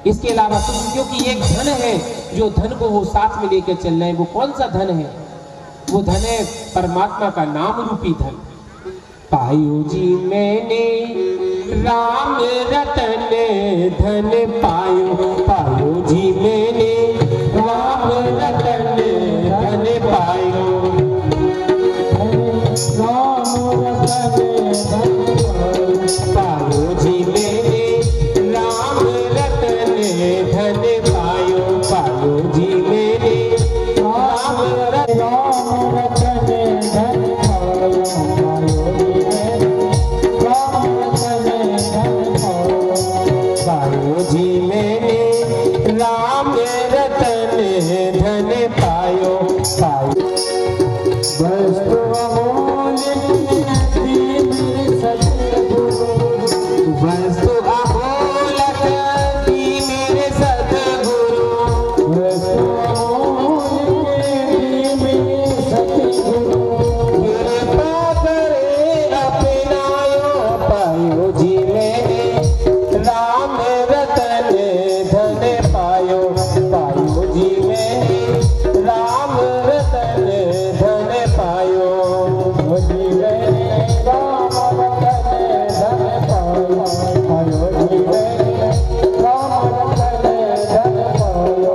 इसके अलावा कुछ, क्योंकि एक धन है जो धन को वो साथ में लेकर चल रहे हैं। वो कौन सा धन है? वो धन है परमात्मा का नाम रूपी धन। पायो जी मैंने राम रतन धन पायो, पायो जी मैंने राम रतन धन पायो, राम रतन धन पायो जी मैंने राम रतन धन पायो, पायो जी मैंने राम रतन धन पायो, पायो जी मैंने राम रतन धन पायो, पायो वस्तु अमोल सतगुरु, वस्तु अमोलक दी मेरे सतगुरु, वस्तु अमोल मेरे सतगुरु, कृपा करे अपनायो, पायो जी मैंने राम रतन धन पायो, पायो जी मैंने राम रतन धन पायो, जी मैंने राम रतन धन पायो, पायो जी मैंने राम रतन धन पायो।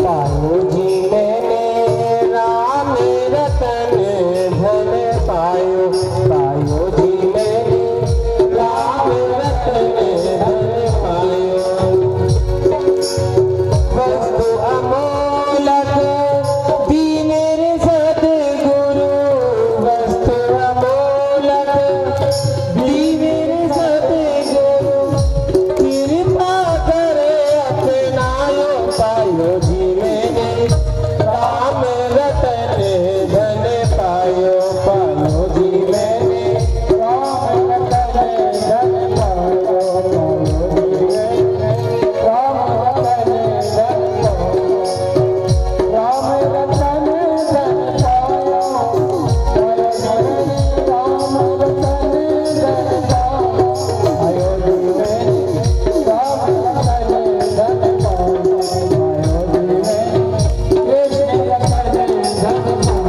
पायो जी मैंने राम रतन धन पायो, पायो जी मैंने राम रतन धन पायो, वस्तु अमोलक दी मेरे सतगुरु, वस्तु अमोलक दी मेरे सतगुरु, कृपा करे अपनायो, पायो जी मैंने राम रतन धन पायो, पायो जी मैंने राम रतन धन पायो, पायो जी मैंने राम रतन धन पायो, राम रतन धन पायो, पायो जी राम रतन धन पायो, पायो जी मैंने राम रतन धन पायो, पायो जी मैंने कृष्ण रतन धन पायो।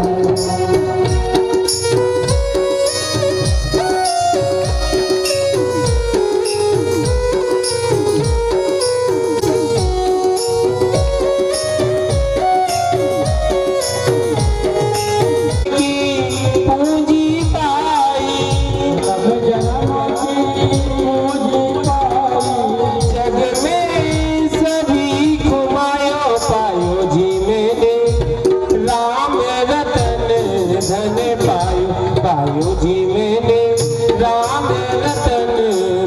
की पूंजी पाई, सब जन्म की पूंजी पाई, जग में सभी घुमायो, पायो जी मैंने राम रतन धन पायो, पायो जी मैंने राम रतन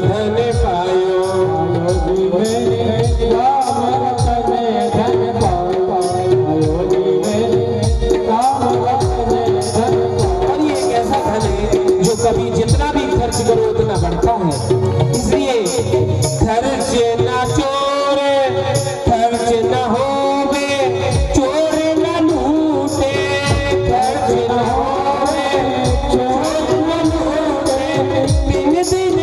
धन पायो, पायो जी मैंने राम रतन धन पायो, पायो जी मैंने राम रतन धन पायो। और ये एक ऐसा धन है जो कभी जितना भी खर्च करो उतना बढ़ता है। इसलिए खर्च ना चोर, खर्च न होवे, चोर न लूटे, खर्च न होवे, चोर न लूटे, दिन दिन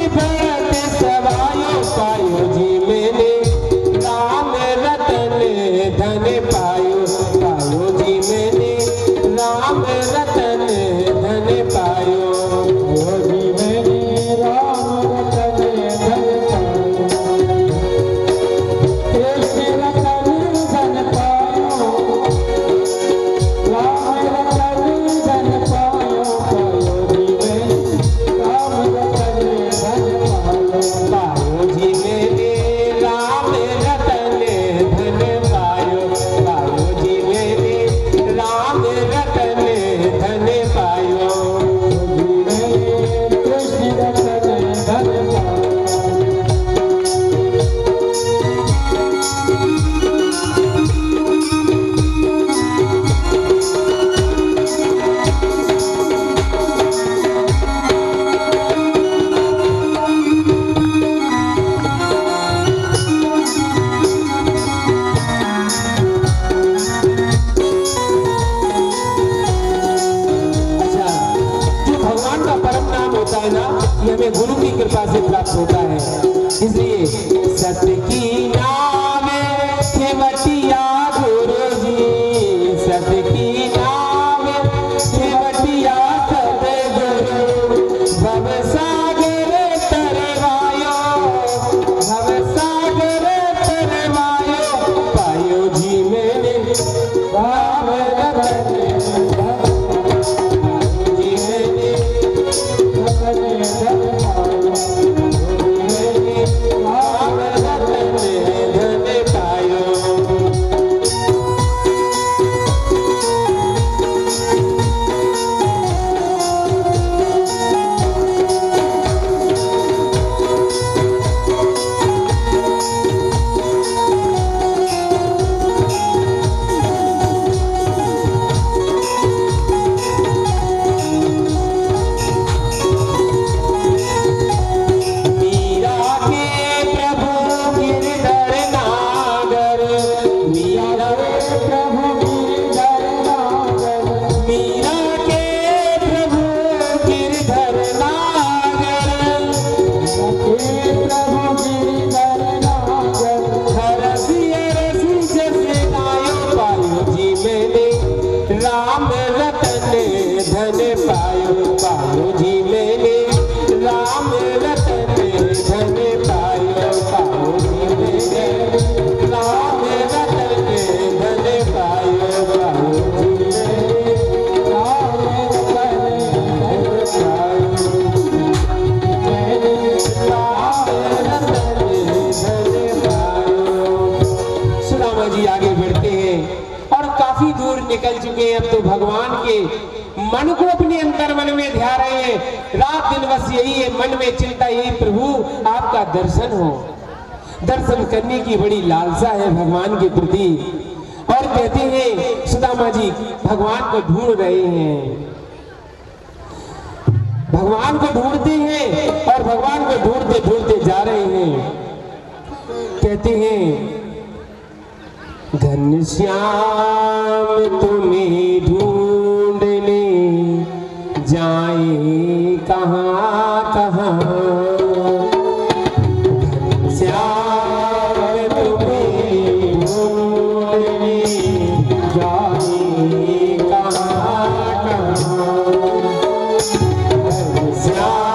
गुरु की कृपा से प्राप्त होता है। इसलिए सत्य की नाम खेवटिया गुरु जी, सत्य की नाम खेवटिया सतगुरु, भव सागर तरवायो, भव सागर तरवायो, पायो जी मैंने राम रतन, जी मैंने राम रतन धन पायो। मीरा के प्रभु गिरधर नागर, मीरा के प्रभु गिरधर नागर, मीरा के प्रभु गिरधर नागर, के प्रभु गिरधर नागर, हरसिय रसि जैसे नायो, पायो जी मैंने राम रतन धन पायो, पायो जी मैंने राम रतन धन पायो, पायो जी मैंने राम रतन धन पायो, पायो जी मैंने राम रतन धन पायो, मैंने राम रतन धन पायो। सुदामा जी आगे बढ़ते हैं और काफी दूर निकल चुके हैं। अब तो भगवान के मन को अपने अंतर मन में ध्या रहे हैं। रात दिन बस यही है, मन में चिंता यही, प्रभु आपका दर्शन हो। दर्शन करने की बड़ी लालसा है भगवान के प्रति। और कहते हैं सुदामा जी भगवान को ढूंढ रहे हैं, भगवान को ढूंढते हैं और भगवान को ढूंढते ढूंढते जा रहे हैं। कहते हैं घनश्याम तुम्हें ढूंढने जाए कहाँ कहाँ, घनश्याम तुम्हें ढूंढने जाए कहाँ कहाँ, घनश्याम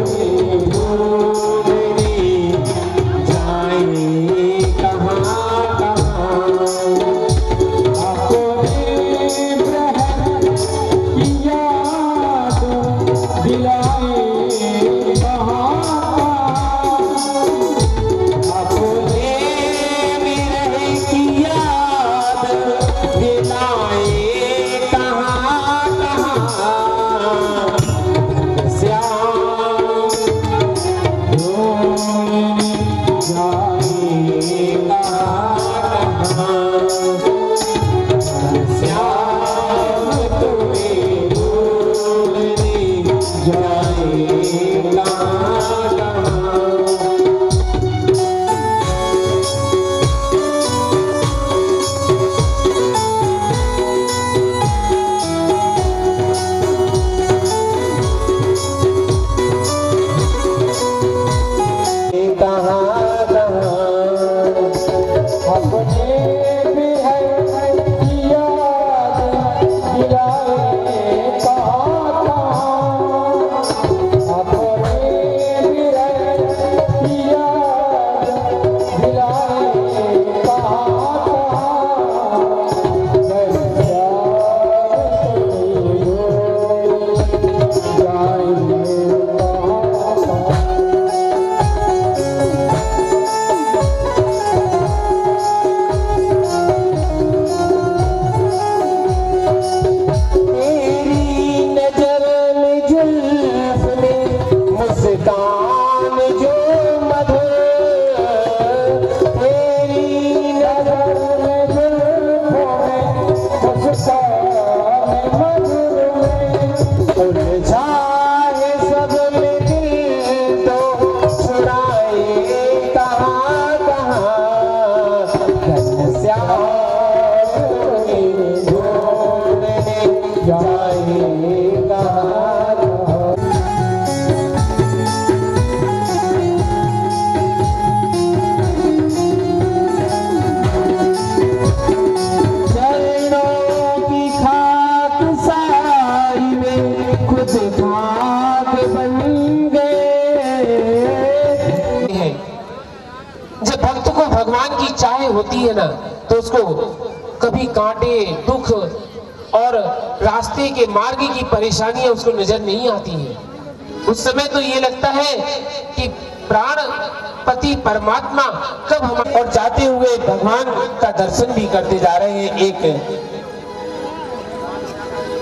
तुम्हें ढूंढने जाए कहाँ भगवान की चाह होती है ना, तो उसको कभी कांटे, दुख और रास्ते के मार्ग की परेशानियां उसको नजर नहीं आती हैं। उस समय तो ये लगता है कि प्राण पति परमात्मा कब हम, और जाते हुए भगवान का दर्शन भी करते जा रहे हैं। एक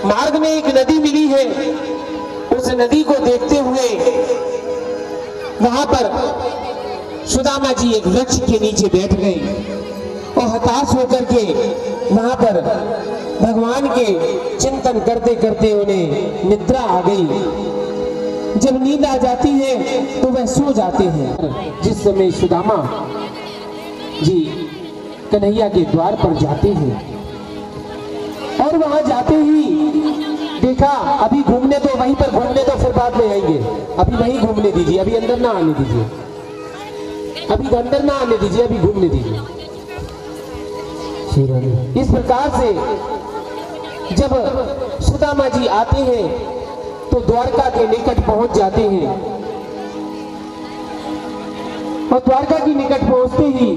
मार्ग में एक नदी मिली है, उस नदी को देखते हुए वहां पर सुदामा जी एक वृक्ष के नीचे बैठ गए और हताश होकर के वहां पर भगवान के चिंतन करते करते उन्हें निद्रा आ गई। जब नींद आ जाती है तो वह सो जाते हैं। जिस समय सुदामा जी कन्हैया के द्वार पर जाते हैं और वहां जाते ही देखा, अभी घूमने तो वहीं पर घूमने तो फिर बाद में आएंगे, अभी वहीं घूमने दीजिए, अभी अंदर ना आने दीजिए, अभी अंदर ना आने दीजिए, अभी घूमने दीजिए। इस प्रकार से जब सुदामा जी आते हैं तो द्वारका के निकट पहुंच जाते हैं और द्वारका के निकट पहुंचते ही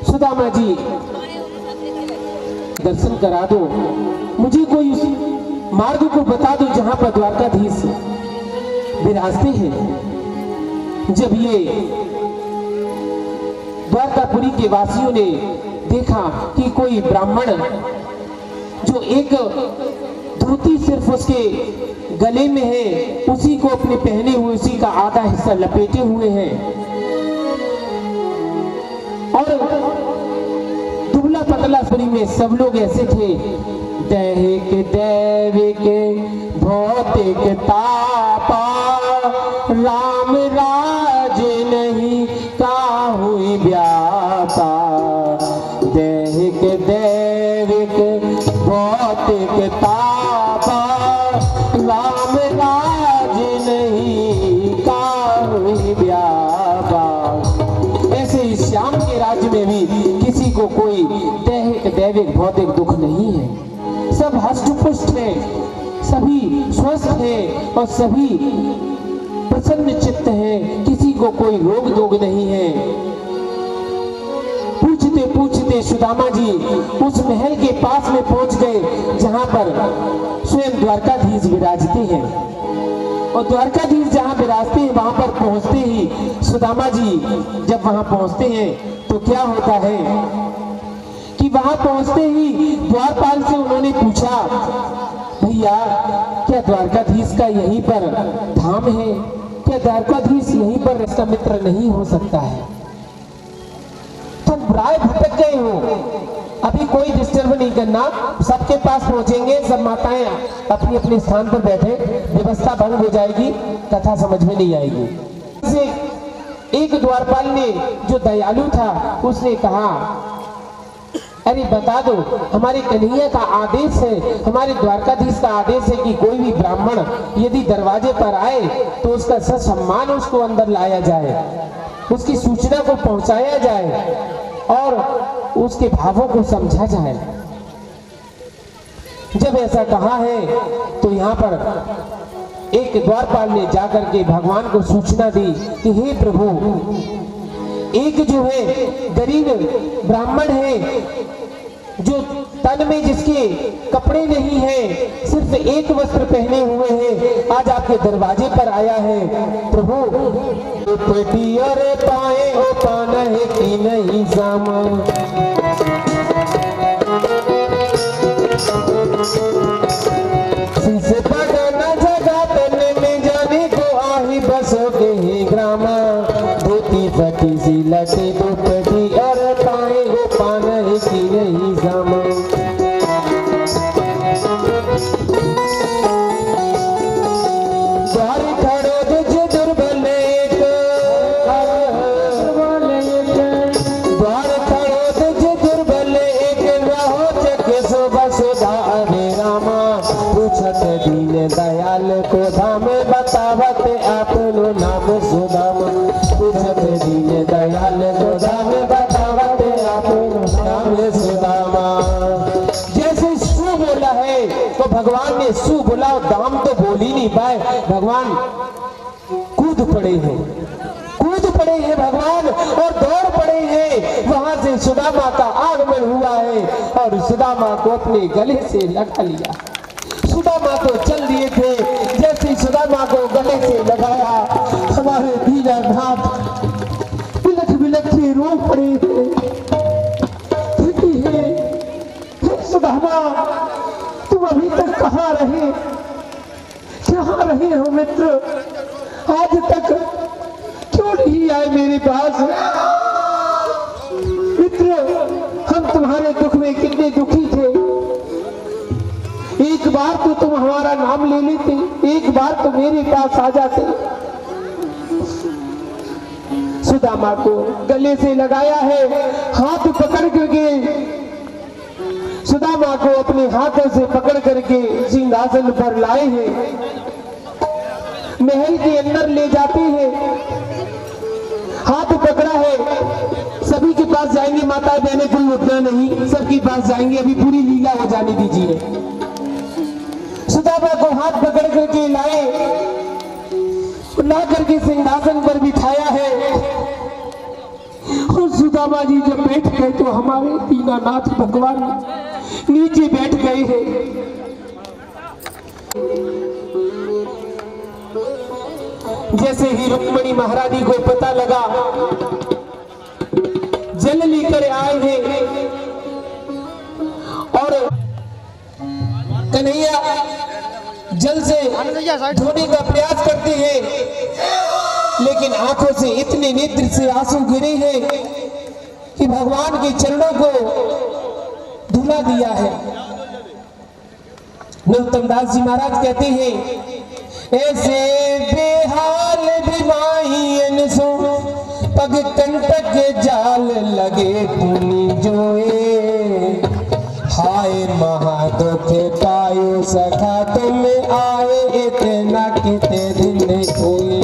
सुदामा जी, दर्शन करा दो, मुझे कोई उस मार्ग को बता दो जहां पर द्वारकाधीश विराजते हैं। जब ये द्वारकापुरी के वासियों ने देखा कि कोई ब्राह्मण जो एक धोती सिर्फ उसके गले में है, उसी को अपने पहने हुए उसी का आधा हिस्सा लपेटे हुए हैं और दुबला पतला शरीर में, सब लोग ऐसे थे। दैहिक दैविक भौतिक तापा, राम राज नहीं काहू व्यापा। दैहिक दैविक भौतिक तापा, राम राज नहीं काहू व्यापा। ऐसे इस श्याम के राज्य में भी किसी को कोई दैहिक दैविक भौतिक दुख नहीं है। सब हष्ट-पुष्ट है, सभी स्वस्थ है और सभी प्रसन्न चित्त है, किसी को कोई रोग दोग नहीं है। पूछते पूछते सुदामा जी उस महल के पास में पहुंच गए जहां पर स्वयं द्वारकाधीश विराजते हैं और द्वारकाधीश जहां विराजते हैं वहां पर पहुंचते ही सुदामा जी जब वहां पहुंचते हैं तो क्या होता है कि वहां पहुंचते ही द्वारपाल से उन्होंने पूछा, भैया क्या द्वारकाधीश का यहीं पर धाम है? क्या द्वारकाधीश यहीं पर इसका मित्र नहीं हो सकता है? तुम राय भटक गए हो, अभी कोई डिस्टर्ब नहीं करना, सबके पास पहुंचेंगे, सब माताएं अपनी अपने स्थान पर बैठे, व्यवस्था भंग हो जाएगी, कथा समझ में नहीं आएगी। एक द्वारपाल ने जो दयालु था उसने कहा, अरे बता दो, हमारे कन्हैया का आदेश है, हमारे द्वारकाधीश का आदेश है कि कोई भी ब्राह्मण यदि दरवाजे पर आए तो उसका ससम्मान उसको अंदर लाया जाए, उसकी सूचना को पहुंचाया जाए और उसके भावों को समझा जाए। जब ऐसा कहा है तो यहाँ पर एक द्वारपाल ने जाकर के भगवान को सूचना दी कि हे प्रभु, एक जो है गरीब ब्राह्मण है जो तन में जिसके कपड़े नहीं है, सिर्फ एक वस्त्र पहने हुए हैं, आज आपके दरवाजे पर आया है। प्रभु पेटी और पाए हो पाना है कि नहीं सामा, से पगना जगह तने में जाने को आही बसोगे ही ग्रामा, धोती फटी सी लटे दो पेटी और पाए हो पाना है कि नहीं सामा। द्वार खड़ो तुझे दुर्बल एक, द्वार खड़ो तुझे दुर्बल एक, रहो चके शोभा सुधा हरे रामा, पूछत दीन दयाल को धाम बतावत आपनो नाम सुदाम, पूछत दीन दयाल को धाम बतावत आपनो नाम सुदामा। जैसे सु बोला है तो भगवान ने सु बोला और दाम तो बोल ही नहीं पाए, भगवान कूद पड़े हैं भगवान और दौड़ पड़े हैं। वहां से सुदामा का आगमन हुआ है और सुदामा को अपने गले से लगा लिया। सुदामा तो चल दिए थे, जैसे सुदामा को गले से लगाया हमारे दीनानाथ बिलख बिलख के रो पड़े थे। सुदामा तुम अभी तक कहाँ रहे हो मित्र? आज तक क्यों नहीं आए मेरे पास? मित्र, हम तुम्हारे दुख में कितने दुखी थे। एक बार तो तुम हमारा नाम ले लेते, एक बार तो मेरे पास आ जाते। सुदामा को गले से लगाया है, हाथ पकड़ करके सुदामा को अपने हाथों से पकड़ करके सिंहासन पर लाए हैं, महल के अंदर ले जाते हैं। हाथ पकड़ा है, सभी के पास जाएंगे माता बहने, कोई उठना नहीं, सबके पास जाएंगे, अभी पूरी लीला हो जाने दीजिए। सुदामा को हाथ पकड़ करके लाए, ला करके सिंहासन पर बिठाया है। और सुदामा जी जब बैठ गए तो हमारे दीनानाथ भगवान नीचे बैठ गए हैं। जैसे ही रुक्मणी महारानी को पता लगा, जल लेकर आए हैं और कन्हैया जल से धोने का प्रयास करते हैं, लेकिन आंखों से इतने नेत्र से आंसू गिरे हैं कि भगवान के चरणों को धुला दिया है। नरोत्तम दास जी महाराज कहते हैं, ऐसे बेहाल बीमारियन सो पग कंटक जाल लगे पुनि जोए, हाय महादुख पायो सखा तुम आए, इतना किते दिन कोई।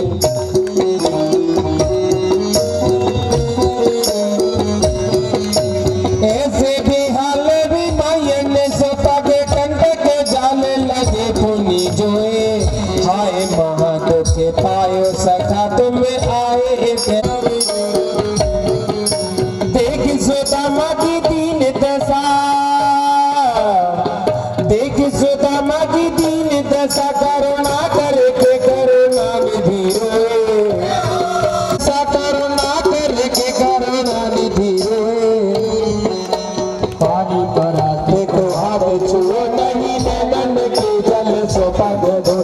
ऐसे बेहाल बीमारियन सो पग कंटक जाल लगे पुनि जोए, हाय महादुख पायो सखा तुम आए। देख सुदामा की दीन दशा, देख सुदामा की दीन दशा, करुणा करके करुणा निधि रोए, करुणा करके करुणा निधि रोए। पानी पराते तो हाथ छुओ नहीं, नैनन के जल सो पग धो,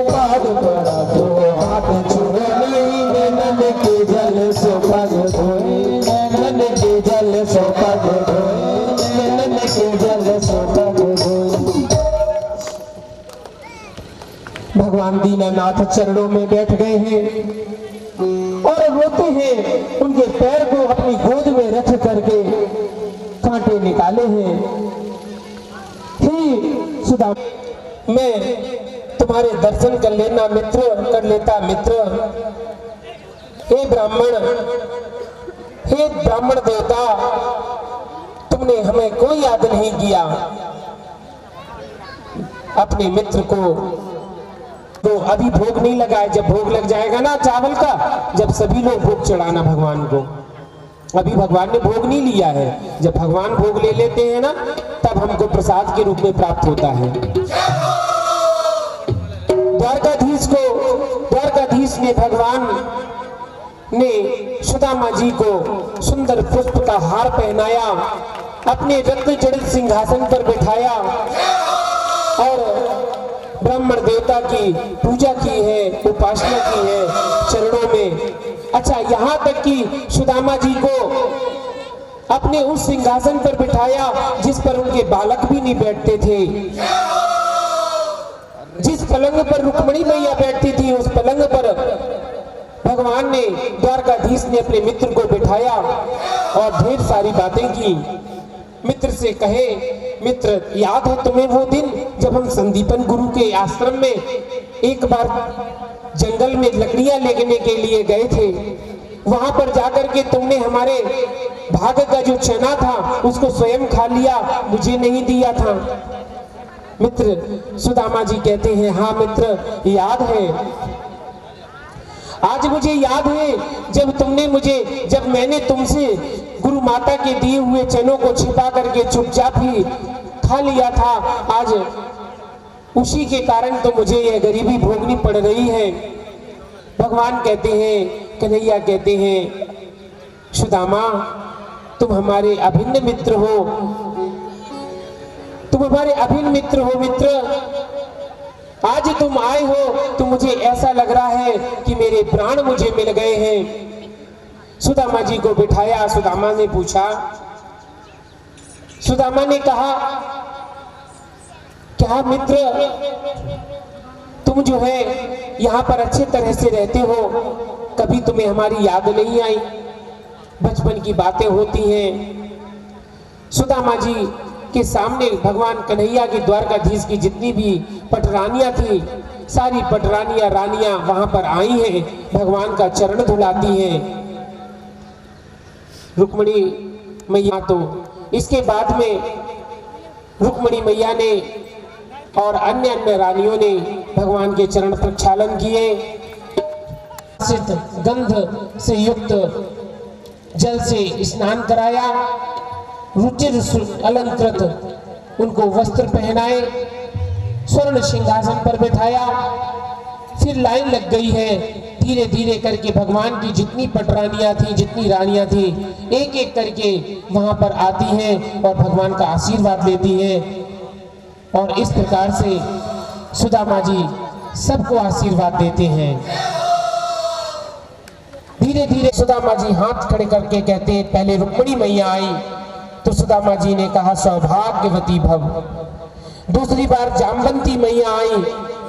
पाद परा तो हाथ छुओ नहीं, नैनन के जल सो पग धोए, नैनन के जल सो पग धोए, नैनन के जल सो पग धोए। भगवान दीनानाथ चरणों में बैठ गए हैं और रोते हैं। उनके पैर को अपनी गोद में रख करके कांटे निकाले हैं। हे सुदामा, मैं तुम्हारे दर्शन कर लेना मित्र, कर लेता मित्र। हे ब्राह्मण देवता, तुमने हमें कोई याद नहीं किया। अपने मित्र को तो अभी भोग नहीं लगा है, जब भोग लग जाएगा ना चावल का, जब सभी लोग भोग चढ़ाना भगवान को। अभी भगवान ने भोग नहीं लिया है, जब भगवान भोग ले लेते हैं ना, तब हमको प्रसाद के रूप में प्राप्त होता है। द्वारकाधीश ने भगवान ने सुदामा जी को सुंदर पुष्प का हार पहनाया, अपने रत्न जड़ित सिंहासन पर बिठाया और ब्राह्मण देवता की पूजा की है, उपासना की है चरणों में। अच्छा, यहाँ तक कि सुदामा जी को अपने उस सिंहासन पर बिठाया जिस पर उनके बालक भी नहीं बैठते थे। जिस पलंग पर रुक्मणी मैया बैठती थी, उस पलंग पर भगवान ने, द्वारकाधीश ने अपने मित्र को बिठाया और ढेर सारी बातें की। मित्र से कहे, मित्र याद है तुम्हें वो दिन जब हम संदीपन गुरु के आश्रम में एक बार जंगल में लकड़ियां लेने के लिए गए थे, वहां पर जाकर के तुमने हमारे भाग का जो चना था उसको स्वयं खा लिया, मुझे नहीं दिया था। मित्र सुदामा जी कहते हैं, हाँ मित्र याद है। आज मुझे याद है जब मैंने तुमसे गुरु माता के दिए हुए चनों को छिपा करके चुपचाप ही खा लिया था। आज उसी के कारण तो मुझे यह गरीबी भोगनी पड़ रही है। भगवान कहते हैं, कन्हैया कहते हैं, सुदामा तुम हमारे अभिन्न मित्र हो, तुम हमारे अभिन्न मित्र हो। मित्र, आज तुम आए हो तो मुझे ऐसा लग रहा है कि मेरे प्राण मुझे मिल गए हैं। सुदामा जी को बिठाया। सुदामा ने पूछा, सुदामा ने कहा, क्या मित्र तुम जो है यहाँ पर अच्छे तरह से रहते हो, कभी तुम्हें हमारी याद नहीं आई? बचपन की बातें होती हैं। सुदामा जी के सामने भगवान कन्हैया की द्वारकाधीश की जितनी भी पटरानियां थी, सारी पटरानियां रानियां वहां पर आई हैं, भगवान का चरण धुलाती हैं। रुक्मणी मैया तो इसके बाद में रुक्मणी मैया ने और अन्य अन्य रानियों ने भगवान के चरण प्रक्षालन किए। गंध से युक्त जल से स्नान कराया, रुचिर अलंकृत उनको वस्त्र पहनाए, स्वर्ण सिंहासन पर बैठाया। फिर लाइन लग गई है, धीरे धीरे करके भगवान की जितनी पटरानियां थी, जितनी रानियां थी, एक एक करके वहां पर आती हैं और भगवान का आशीर्वाद लेती हैं। और इस प्रकार से सुदामा जी सबको आशीर्वाद देते हैं। धीरे धीरे सुदामा जी हाथ खड़े करके कहते हैं, पहले रुक्मणी मैया आई तो सुदामा जी ने कहा सौभाग्यवती भव। दूसरी बार जामवंती मैया आई,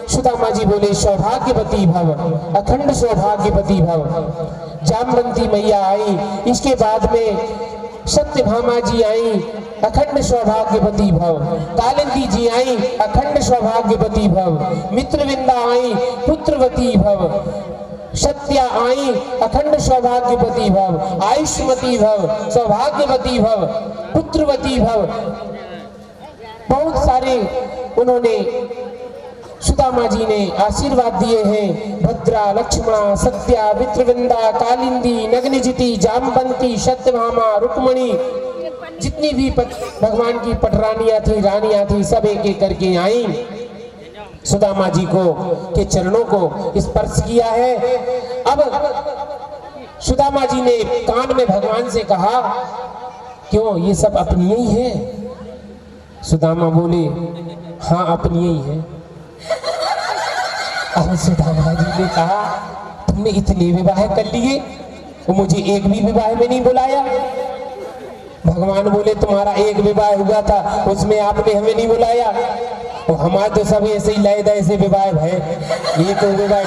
सुदामा जी बोले सौभाग्यवती भव, अखंड सौभाग्यवती भव। जामवंती मैया आई, इसके बाद में सत्यभामा जी आई, अखंड सौभाग्यवती भव। कालिंदी जी आई, अखंड सौभाग्यवती भव। मित्रविंदा आई, पुत्रवती भव। सत्या आई, अखंड सौभाग्यवती भव। आयुष्मती भव, सौभाग्यवती भव, पुत्रवती भव। बहुत सारे उन्होंने सुदामा जी ने आशीर्वाद दिए हैं। भद्रा, लक्ष्मणा, सत्या, मित्रविंदा, कालिंदी, नग्नजिति, जामवंती, सत्यभामा, रुक्मणी, जितनी भी भगवान की पटरानियां थी, रानियां थी, सब एक एक करके आई, सुदामा जी को के चरणों को स्पर्श किया है। अब सुदामा जी ने कान में भगवान से कहा, क्यों ये सब अपनी ही है? सुदामा बोले, हाँ अपनी ही है। अब सुदामा जी ने कहा, तुमने इतने विवाह कर लिए, तो मुझे एक भी विवाह में नहीं बुलाया। भगवान बोले, तुम्हारा एक विवाह हुआ था, उसमें आपने हमें नहीं बुलाया। और हमारे तो सब ऐसे ही लयदा ऐसे विवाह है, ये तो विवाह